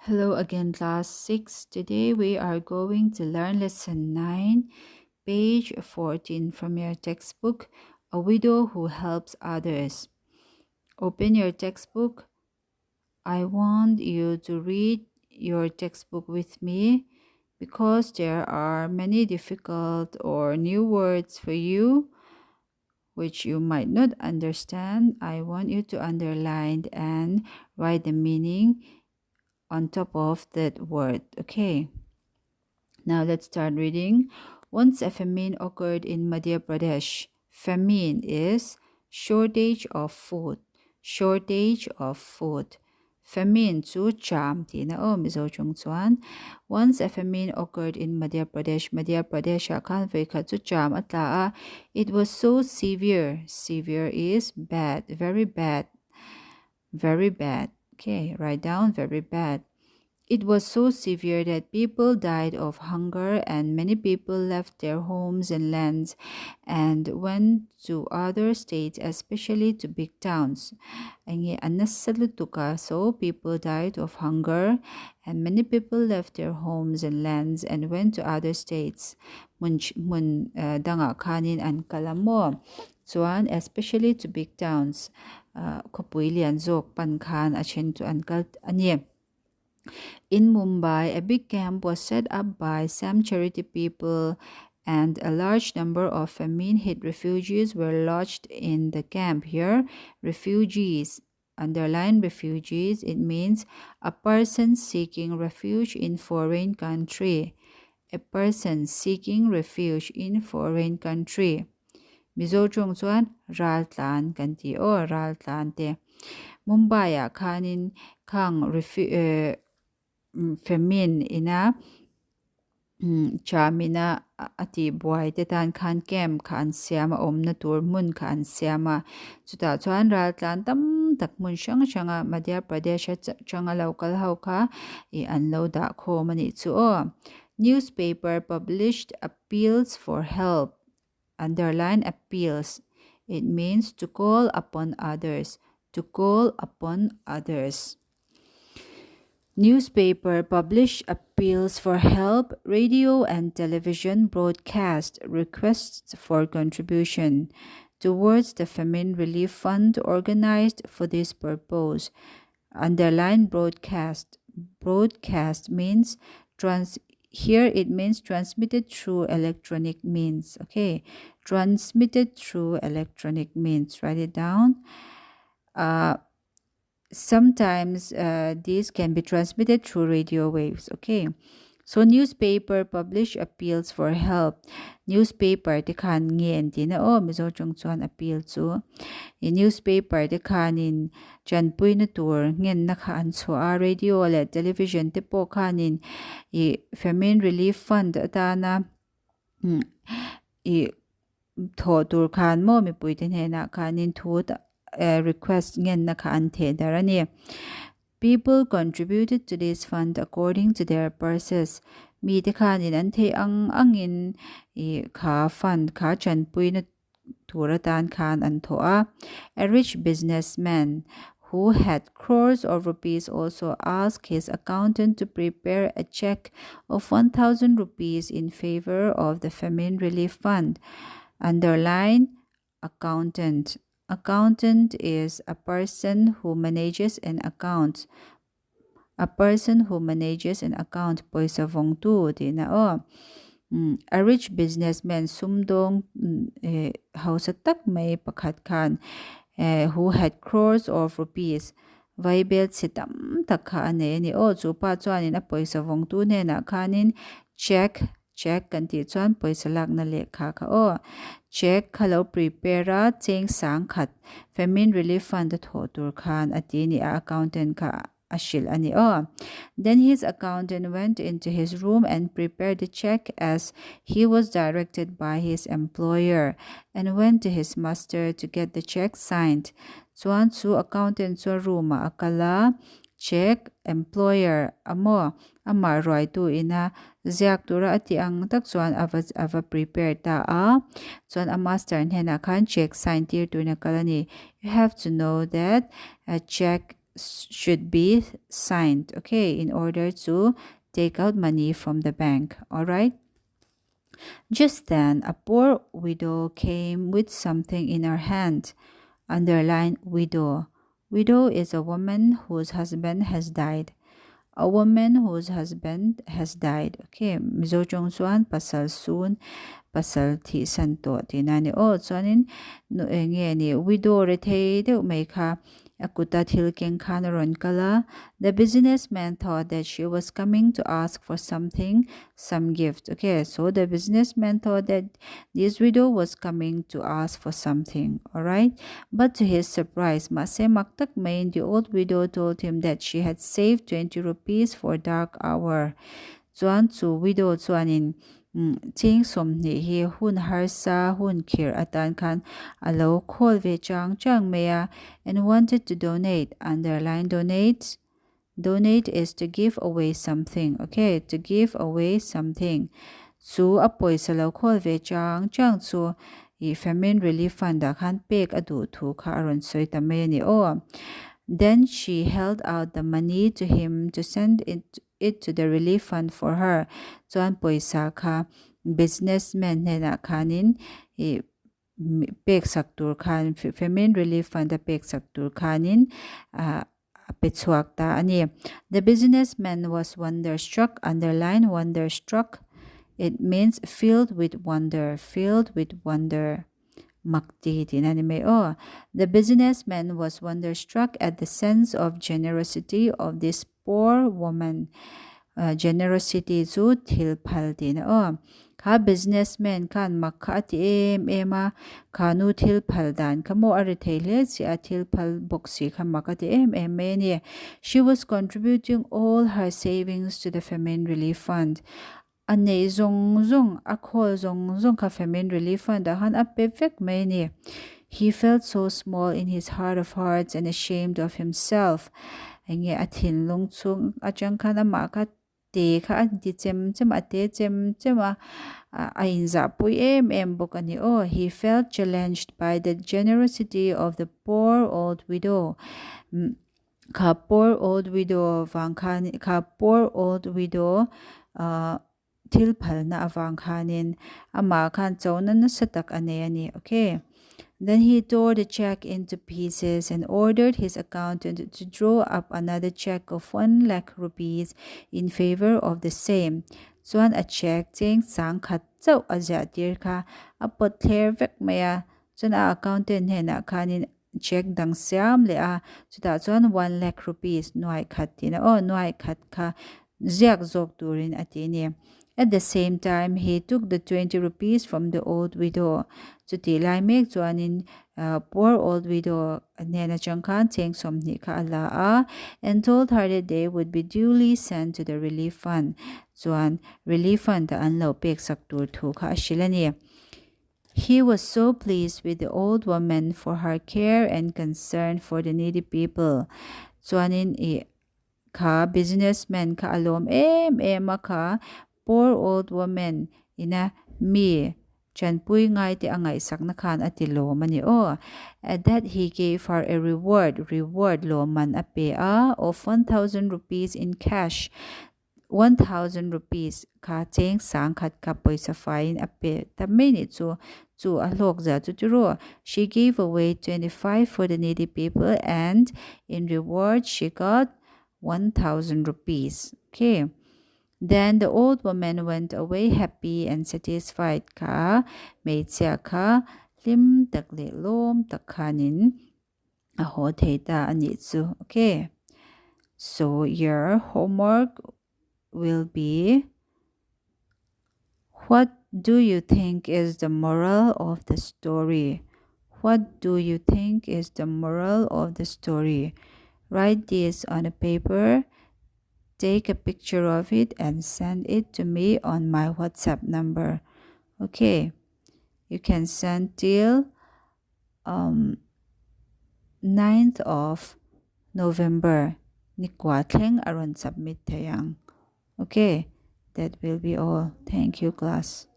Hello again, class 6. Today we are going to learn lesson 9, page 14 from your textbook, A Widow Who Helps Others. Open your textbook. I want you to read your textbook with me because there are many difficult or new words for you which you might not understand. I want you to underline and write the meaning on top of that word. Okay. Now let's start reading. Once a famine occurred in Madhya Pradesh. Famine is shortage of food. Shortage of food. Famine chu cham tina mizo chung chuan. Once a famine occurred in Madhya Pradesh. Madhya Pradesh khan ve kha chu cham atla. It was so severe. Severe is bad, very bad. Very bad. Okay, write down very bad. It was so severe that people died of hunger and many people left their homes and lands and went to other states, especially to big towns. So people died of hunger and many people left their homes and lands and went to other states. Danga kanin an kalamo. Chuan especially to big towns. Kopui lian zok pan khan achen to ankal anye. In Mumbai, a big camp was set up by some charity people, and a large number of famine-hit refugees were lodged in the camp. Here, refugees, underline refugees, it means a person seeking refuge in foreign country. A person seeking refuge in foreign country. Mizo chung chuan ral tlan kan ti o ral tlan te. Mumbai khanin khang famine ina chamina ati buai te tan khan kem khan siama omna tur mun khan siama chuta chuan ral tlan tam tak mun shang shanga Madhya Pradesh changa local ho kha I anlo da kho mani chu o. Newspaper published appeals for help. Underline appeals. It means to call upon others. To call upon others. Newspaper publish appeals for help. Radio and television broadcast requests for contribution towards the famine relief fund organized for this purpose. Underline broadcast. Broadcast means here it means transmitted through electronic means. Okay, transmitted through electronic means. Write it down. Sometimes these can be transmitted through radio waves. Okay, so newspaper publish appeals for help. Newspaper te khan ngien ti na mizo chung chuan appeal chu in newspaper te khanin chanpui na tur ngen na khan chua radio le television te po khanin I famine relief fund atana I tho tur khan mo mi pui ten he na khanin thu request ngen na khan the darani. People contributed to this fund according to their purses. Mi te khan in an the angin kha fund kha chan pui na turatan khan an thoa. A rich businessman who had crores of rupees also asked his accountant to prepare a check of 1,000 rupees in favor of the famine relief fund. Underline accountant. Accountant is a person who manages an account. A person who manages an account. Poisa vong tu di na A rich businessman sumdong hausatak may pakhat khan who had crores of rupees. Vaibel sitam takha ane ni chupa chuanin a poisa vong tu ne na khanin check kan ti chuan poisa lak na lekha kha check khalo prepare cheng sang khat famine relief fund tho tur khan ati ni accountant kha ashil ani Then his accountant went into his room and prepared the check as he was directed by his employer and went to his master to get the check signed. Chuan chu accountant chu room akala check employer amar roi tu ina ziak tura ati ang tak chuan ava prepare ta chuan a master hena khan check sign tir tu na kalani. You have to know that a check should be signed, okay, in order to take out money from the bank. All right. Just then, a poor widow came with something in her hand. Underline widow. Widow is a woman whose husband has died. A woman whose husband has died. Okay, mizo chong suan pasal soon pasal thi santo ti nani o chuanin no nge ni widow re thei deuh mai kha akuta thil keng khan ron kala. The businessman thought that she was coming to ask for something, some gift. Okay, so the businessman thought that this widow was coming to ask for something. All right, but to his surprise, Mase Maktak Main, the old widow, told him that she had saved 20 rupees for dark hour. Chuan chu widow chuanin ching som ni hi hun harsa hun khir atan khan alo khol ve chang maya and wanted to donate. Underline donate. Donate is to give away something. Okay, to give away something. Chu a poisa lo khol ve chang chu I famine relief fund da khan pek adu thu kha aron soi tamay ni o. Then she held out the money to him to send it to the relief fund for her. Chuan poisa kha businessman hena khanin pek saktur khan famine relief fund da pek saktur khanin pechuak ta ani. The businessman was wonderstruck. Underline wonderstruck. It means filled with wonder. Filled with wonder. Makti tinanime o. The businessman was wonderstruck at the sense of generosity of this poor woman. Generosity zu thilphal tin o. Ka businessman kan makha ti ema kanu thilphal dan kamo arithele si a thilphal boxi kha makati ni. She was contributing all her savings to the famine relief fund. Ane zong akhol zong ka famine relief fund han a perfect many. He felt so small in his heart of hearts and ashamed of himself. Nge athin lung chung achang kana maka te kha di chem ate chem a inza pui bokani o. He felt challenged by the generosity of the poor old widow. Ka poor old widow vangkhan ka poor old widow thilphal na awang khanin ama khan chawnan na satak ani. Okay. Then he tore the check into pieces and ordered his accountant to draw up another check of 1 lakh rupees in favor of the same. Chuan a check cheng sang khat chau aja tir kha apot thler vek maya chuan a accountant hena khanin check dang siam le a chuta chuan 1 lakh rupees nuai khat tina o nuai khat kha ziak zok turin atini. At the same time, he took the 20 rupees from the old widow. Chuti lai mek chuanin poor old widow nena changkhan cheng somni kha ala a and told her that they would be duly sent to the relief fund. Chuan relief fund da anlo pek saktur thu kha shilani. He was so pleased with the old woman for her care and concern for the needy people. Chuanin ka businessman ka alom ka poor old woman ina mi chanpui ngai te angai sakna khan atilo mani o. At that he gave her a reward lo man ape a of 1,000 rupees in cash. 1,000 rupees ka cheng sang khat ka paisa fine ape tameni chu a lok za chu. She gave away 25 for the needy people and in reward she got 1,000 rupees. Okay. Then the old woman went away happy and satisfied ka meitsia ka lim takle lom takhanin a ho theita ani chu. Okay. So your homework will be, what do you think is the moral of the story? What do you think is the moral of the story? Write this on a paper. Take a picture of it and send it to me on my WhatsApp number. Okay. You can send till 9th of November. Nikwa thleng aron submit thayang. Okay. That will be all. Thank you, class.